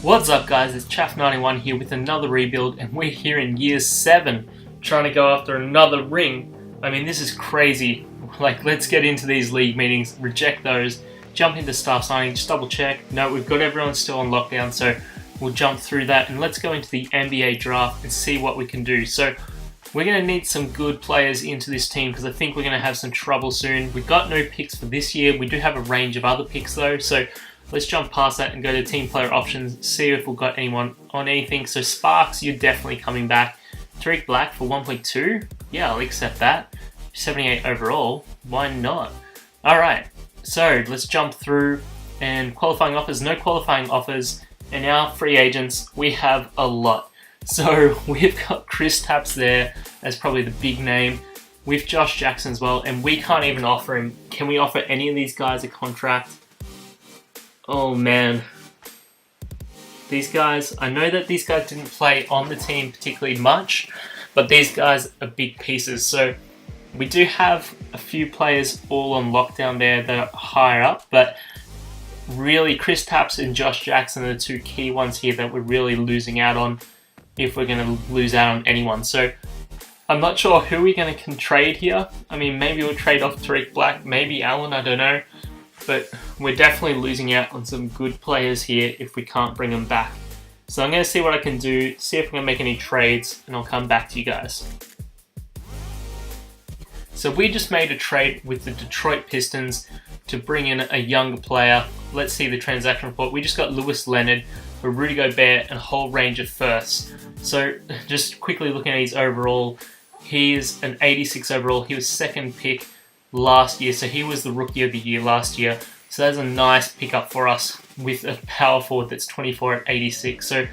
What's up guys, it's Chaff91 here with another rebuild, and we're here in year 7 trying to go after another ring. I mean, this is crazy. Like, let's get into these league meetings, reject those, jump into staff signing, just double check. No, we've got everyone still on lockdown, so we'll jump through that and let's go into the NBA draft and see what we can do. So we're going to need some good players into this team because I think we're going to have some trouble soon. We've got no picks for this year. We do have a range of other picks though, so let's jump past that and go to team player options, see if we've got anyone on anything. So Sparks, you're definitely coming back. Tariq Black for 1.2. Yeah, I'll accept that. 78 overall. Why not? Alright, so let's jump through and qualifying offers. No qualifying offers. And now free agents, we have a lot. So we've got Kristaps there as probably the big name. With Josh Jackson as well. And we can't even offer him. Can we offer any of these guys a contract? Oh man, these guys, I know that these guys didn't play on the team particularly much, but these guys are big pieces. So we do have a few players all on lockdown there that are higher up, but really Kristaps and Josh Jackson are the two key ones here that we're really losing out on if we're going to lose out on anyone. So I'm not sure who we're going to trade here. I mean, maybe we'll trade off Tariq Black, maybe Allen, I don't know. But we're definitely losing out on some good players here if we can't bring them back. So I'm going to see what I can do, see if I can make any trades, and I'll come back to you guys. So we just made a trade with the Detroit Pistons to bring in a younger player. Let's see the transaction report. We just got Lewis Leonard, a Rudy Gobert, and a whole range of firsts. So just quickly looking at his overall, he is an 86 overall. He was second pick last year, so he was the rookie of the year last year. So that's a nice pickup for us with a power forward that's 24 at 86. So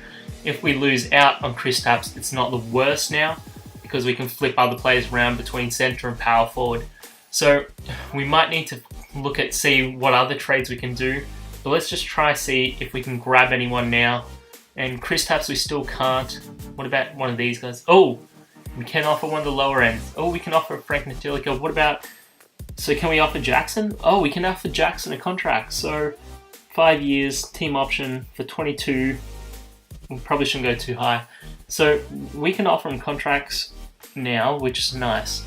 if we lose out on Kristaps, it's not the worst now because we can flip other players around between center and power forward. So we might need to look at see what other trades we can do. But let's just try see if we can grab anyone now. And Kristaps we still can't. What about one of these guys? Oh, we can offer one of the lower ends. Oh, we can offer Frank Ntilikina. What about? So can we offer Jackson? Oh, we can offer Jackson a contract. So 5 years, team option for 22. We probably shouldn't go too high. So we can offer him contracts now, which is nice.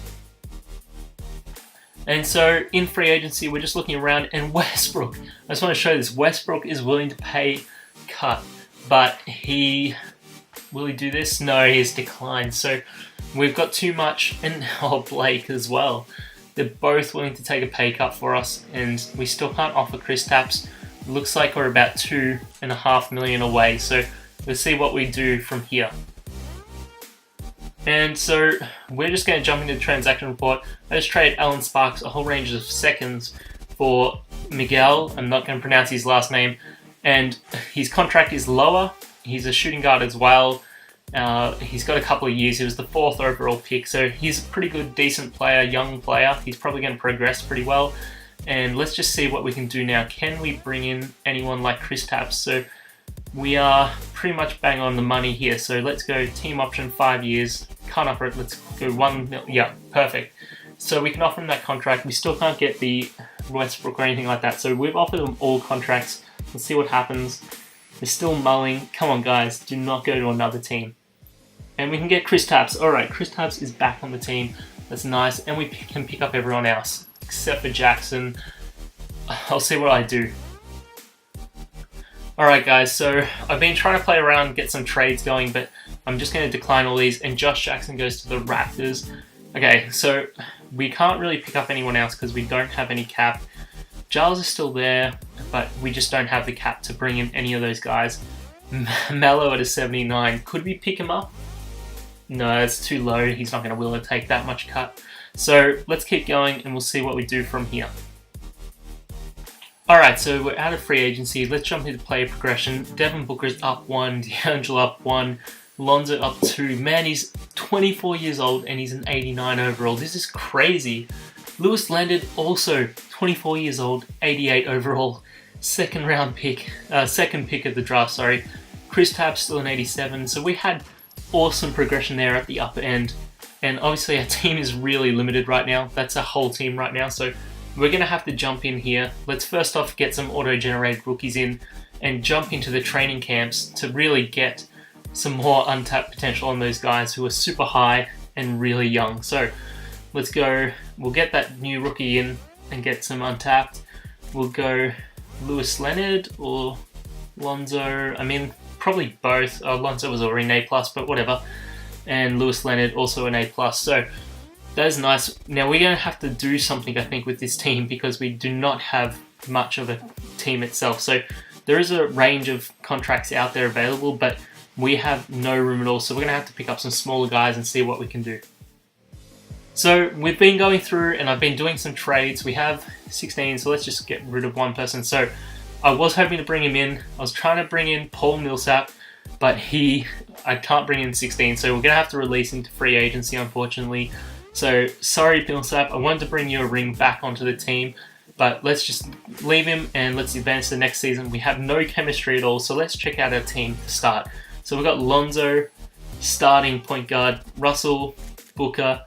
And so in free agency, we're just looking around, and Westbrook. I just want to show this. Westbrook is willing to pay cut, but will he do this? No, he's declined. So we've got too much, and Blake as well. They're both willing to take a pay cut for us, and we still can't offer Kristaps. Looks like we're about $2.5 million away, so let's see what we do from here. And so we're just going to jump into the transaction report. I just traded Alan Sparks a whole range of seconds for Miguel. I'm not going to pronounce his last name, and his contract is lower. He's a shooting guard as well. He's got a couple of years. He was the 4th overall pick, so he's a pretty good, decent player, young player. He's probably going to progress pretty well. And let's just see what we can do now. Can we bring in anyone like Kristaps? So we are pretty much bang on the money here. So let's go team option 5 years. Can't offer it. Let's go 1 mil. Yeah, perfect. So we can offer him that contract. We still can't get the Westbrook or anything like that. So we've offered them all contracts. Let's see what happens. They're still mulling. Come on, guys. Do not go to another team. And we can get Kristaps. Alright, Kristaps is back on the team. That's nice. And we can pick up everyone else. Except for Jackson. I'll see what I do. Alright guys, so I've been trying to play around, get some trades going, but I'm just going to decline all these. And Josh Jackson goes to the Raptors. Okay, so we can't really pick up anyone else because we don't have any cap. Giles is still there, but we just don't have the cap to bring in any of those guys. Melo at a 79. Could we pick him up? No, it's too low. He's not going to be able to take that much cut. So let's keep going and we'll see what we do from here. Alright, so we're out of free agency. Let's jump into player progression. Devin Booker's up 1, D'Angelo up 1, Lonzo up 2. Man, he's 24 years old and he's an 89 overall. This is crazy. Lewis Leonard also 24 years old, 88 overall. Second pick of the draft, sorry. Kristaps still an 87. So we had awesome progression there at the upper end. And obviously our team is really limited right now. That's a whole team right now. So we're going to have to jump in here. Let's first off get some auto-generated rookies in. and jump into the training camps to really get some more untapped potential on those guys who are super high and really young. So let's go. We'll get that new rookie in and get some untapped. We'll go Lewis Leonard or Lonzo. I mean, probably both. Lonzo was already an A+, but whatever. And Lewis Leonard also an A+. So that is nice. Now we're going to have to do something, I think, with this team because we do not have much of a team itself. So there is a range of contracts out there available, but we have no room at all. So we're going to have to pick up some smaller guys and see what we can do. So we've been going through and I've been doing some trades. We have 16, so let's just get rid of one person. So I was hoping to bring him in. I was trying to bring in Paul Millsap, but I can't bring in 16, so we're going to have to release him to free agency, unfortunately. So sorry, Millsap. I wanted to bring you a ring back onto the team, but let's just leave him and let's advance to the next season. We have no chemistry at all, so let's check out our team to start. So we've got Lonzo, starting point guard, Russell, Booker,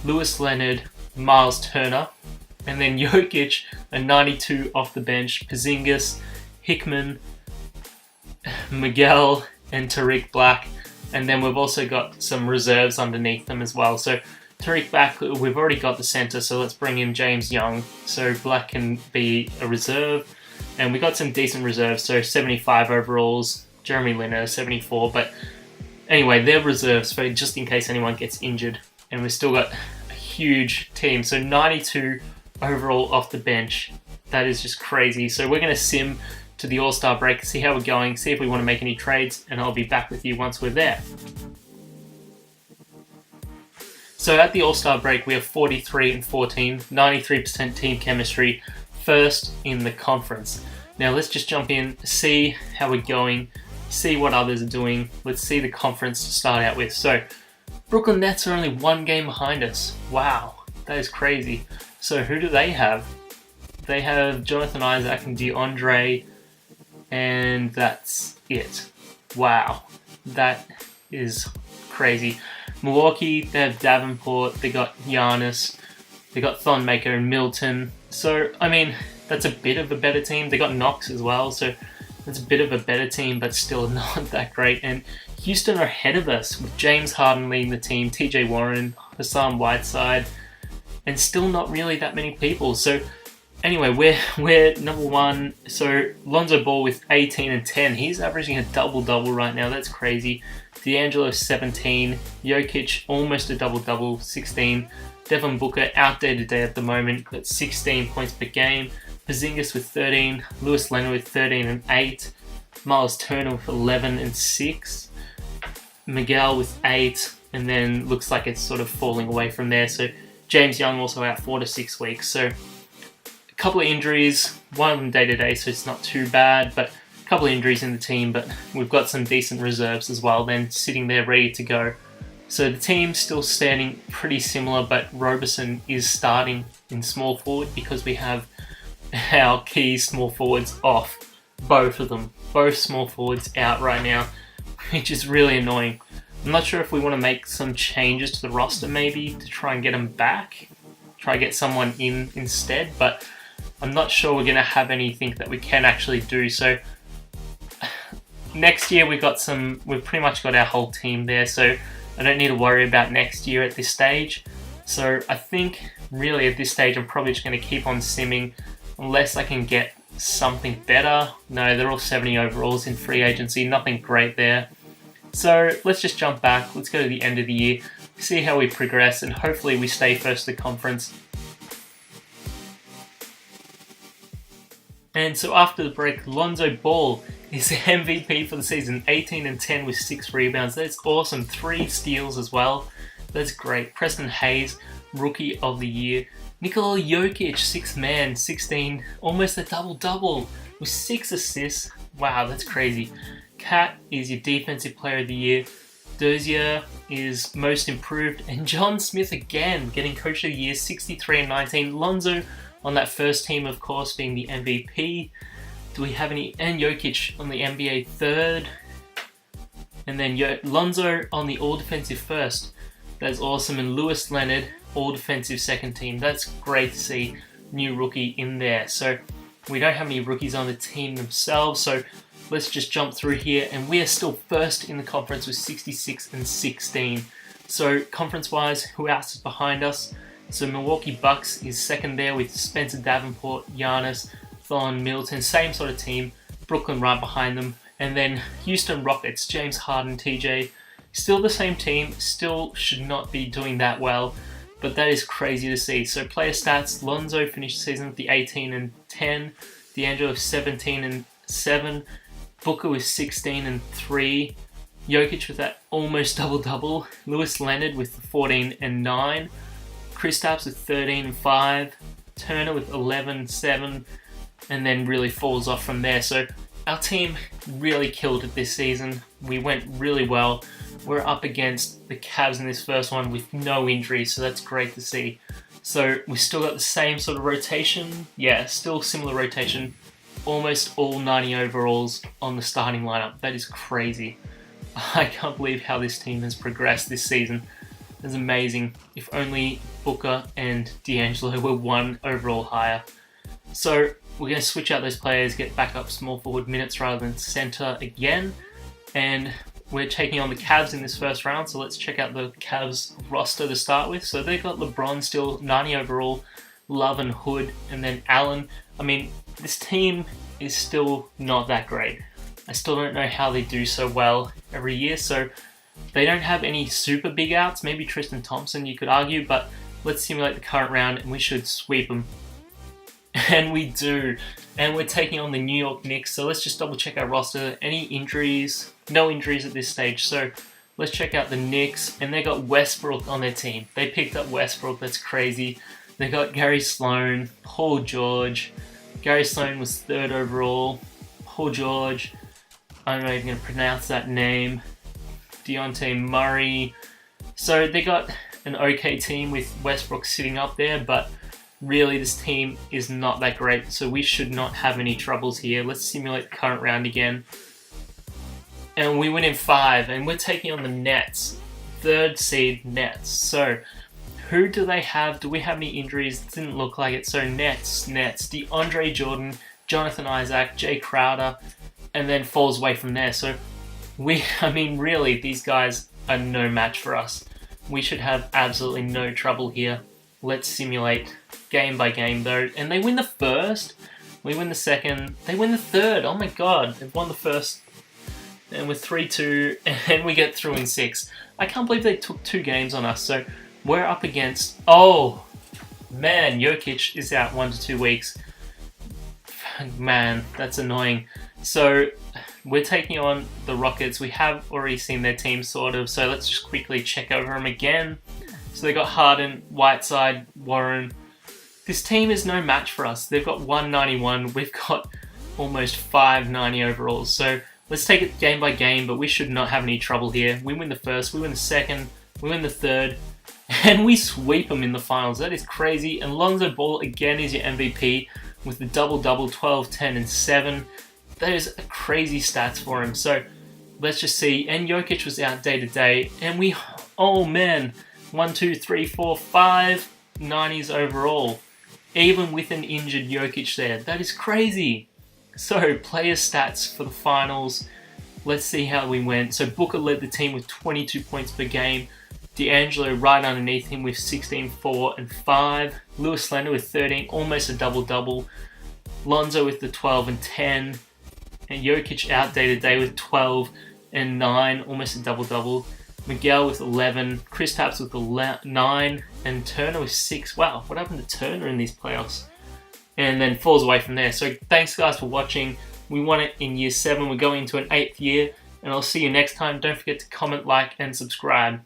Lewis Leonard, Miles Turner, and then Jokic, a 92 off the bench, Porzingis, Hickman, Miguel, and Tariq Black. And then we've also got some reserves underneath them as well. So Tariq Black, we've already got the center, so let's bring in James Young so Black can be a reserve. And we got some decent reserves, so 75 overalls, Jeremy Lin 74. But anyway, they're reserves for just in case anyone gets injured. And we've still got a huge team, so 92 overall off the bench. That is just crazy. So we're going to sim to the All-Star break, see how we're going, see if we want to make any trades, and I'll be back with you once we're there. So at the All-Star break, we have 43 and 14, 93% team chemistry, first in the conference. Now let's just jump in, see how we're going, see what others are doing. Let's see the conference to start out with. So Brooklyn Nets are only one game behind us. Wow, that is crazy. So who do they have? They have Jonathan Isaac and DeAndre, and that's it. Wow, that is crazy. Milwaukee, they have Davenport, they got Giannis, they got Thonmaker and Milton. So, I mean, that's a bit of a better team. They got Knox as well, so that's a bit of a better team, but still not that great. And Houston are ahead of us with James Harden leading the team, TJ Warren, Hassan Whiteside, and still not really that many people. So anyway, we're number one. So Lonzo Ball with 18 and 10. He's averaging a double-double right now. That's crazy. D'Angelo 17. Jokic almost a double-double, 16. Devin Booker out day to day at the moment, got 16 points per game. Porzingis with 13. Lewis Leonard with 13 and 8. Miles Turner with 11 and 6. Miguel with 8. And then looks like it's sort of falling away from there. So James Young also out 4 to 6 weeks. So a couple of injuries, one of them day to day, so it's not too bad, but a couple of injuries in the team, but we've got some decent reserves as well then sitting there ready to go. So the team's still standing pretty similar, but Roberson is starting in small forward because we have our key small forwards off. Both of them. Both small forwards out right now, which is really annoying. I'm not sure if we want to make some changes to the roster maybe to try and get them back. Try to get someone in instead, but I'm not sure we're going to have anything that we can actually do. So next year we've pretty much got our whole team there, so I don't need to worry about next year at this stage. So I think really at this stage I'm probably just going to keep on simming unless I can get something better. No, they're all 70 overalls in free agency, nothing great there. So let's just jump back, let's go to the end of the year, see how we progress, and hopefully we stay first in the conference. And so after the break, Lonzo Ball is the MVP for the season, 18 and 10 with 6 rebounds. That's awesome. 3 steals as well. That's great. Preston Hayes, Rookie of the Year. Nikola Jokic, 6th man, 16, almost a double-double with 6 assists. Wow, that's crazy. Cat is your Defensive Player of the Year. Dozier is Most Improved. And John Smith again, getting Coach of the Year, 63 and 19. Lonzo on that first team, of course, being the MVP. Do we have any? And Jokic on the NBA third. And then Lonzo on the All-Defensive first. That's awesome. And Lewis Leonard, All-Defensive second team. That's great to see. New rookie in there. So we don't have any rookies on the team themselves. So let's just jump through here, and we are still first in the conference with 66 and 16. So conference-wise, who else is behind us? So Milwaukee Bucks is second there with Spencer Davenport, Giannis, Thon, Middleton, same sort of team. Brooklyn right behind them. And then Houston Rockets, James Harden, TJ, still the same team, still should not be doing that well, but that is crazy to see. So player stats, Lonzo finished the season with the 18 and 10, D'Angelo with 17 and 7, Booker with 16 and 3, Jokic with that almost double-double, Lewis Leonard with 14 and 9, Kristaps with 13 and 5, Turner with 11 and 7, and then really falls off from there. So our team really killed it this season. We went really well. We're up against the Cavs in this first one with no injuries, so that's great to see. So we still got the same sort of rotation. Yeah, still similar rotation. Almost all 90 overalls on the starting lineup. That is crazy. I can't believe how this team has progressed this season. It's amazing. If only Booker and D'Angelo were 1 overall higher. So we're going to switch out those players, get back up small forward minutes rather than center again. And we're taking on the Cavs in this first round, so let's check out the Cavs roster to start with. So they've got LeBron still, 90 overall, Love and Hood, and then Allen. I mean, this team is still not that great. I still don't know how they do so well every year, so they don't have any super big outs. Maybe Tristan Thompson, you could argue, but let's simulate the current round and we should sweep them. And we do. And we're taking on the New York Knicks, so let's just double check our roster. Any injuries? No injuries at this stage, so let's check out the Knicks. And they got Westbrook on their team. They picked up Westbrook, that's crazy. They got Gary Sloan, Paul George. Gary Sloan was 3rd overall. Paul George, I'm not even going to pronounce that name. Dejounte Murray. So they got an okay team with Westbrook sitting up there, but really this team is not that great, so we should not have any troubles here. Let's simulate the current round again. And we win in 5, and we're taking on the Nets. 3rd seed Nets. So who do they have? Do we have any injuries? Didn't look like it. So Nets. DeAndre Jordan, Jonathan Isaac, Jay Crowder, and then falls away from there. So really, these guys are no match for us. We should have absolutely no trouble here. Let's simulate game by game though. And they win the first, we win the second, they win the third. Oh my god, they've won the first. And we're 3-2, and we get through in 6. I can't believe they took 2 games on us. So we're up against, oh man, Jokic is out 1 to 2 weeks. Man, that's annoying. So we're taking on the Rockets. We have already seen their team sort of, so let's just quickly check over them again. So they got Harden, Whiteside, Warren. This team is no match for us. They've got 191. We've got almost 590 overalls. So let's take it game by game, but we should not have any trouble here. We win the first, we win the second, we win the third, and we sweep them in the finals. That is crazy. And Lonzo Ball again is your MVP with the double-double, 12, 10, and 7. That is crazy stats for him. So let's just see. And Jokic was out day to day, and we, oh man, 1, 2, 3, 4, 5 90s overall, even with an injured Jokic there. That is crazy. So player stats for the finals. Let's see how we went. So Booker led the team with 22 points per game. D'Angelo right underneath him with 16, 4, and 5. Lewis Leonard with 13, almost a double-double. Lonzo with the 12 and 10. And Jokic out day to day with 12 and 9, almost a double-double. Miguel with 11, Kristaps with 9, and Turner with 6. Wow, what happened to Turner in these playoffs? And then falls away from there. So thanks guys for watching. We won it in year 7. We're going into an 8th year. And I'll see you next time. Don't forget to comment, like, and subscribe.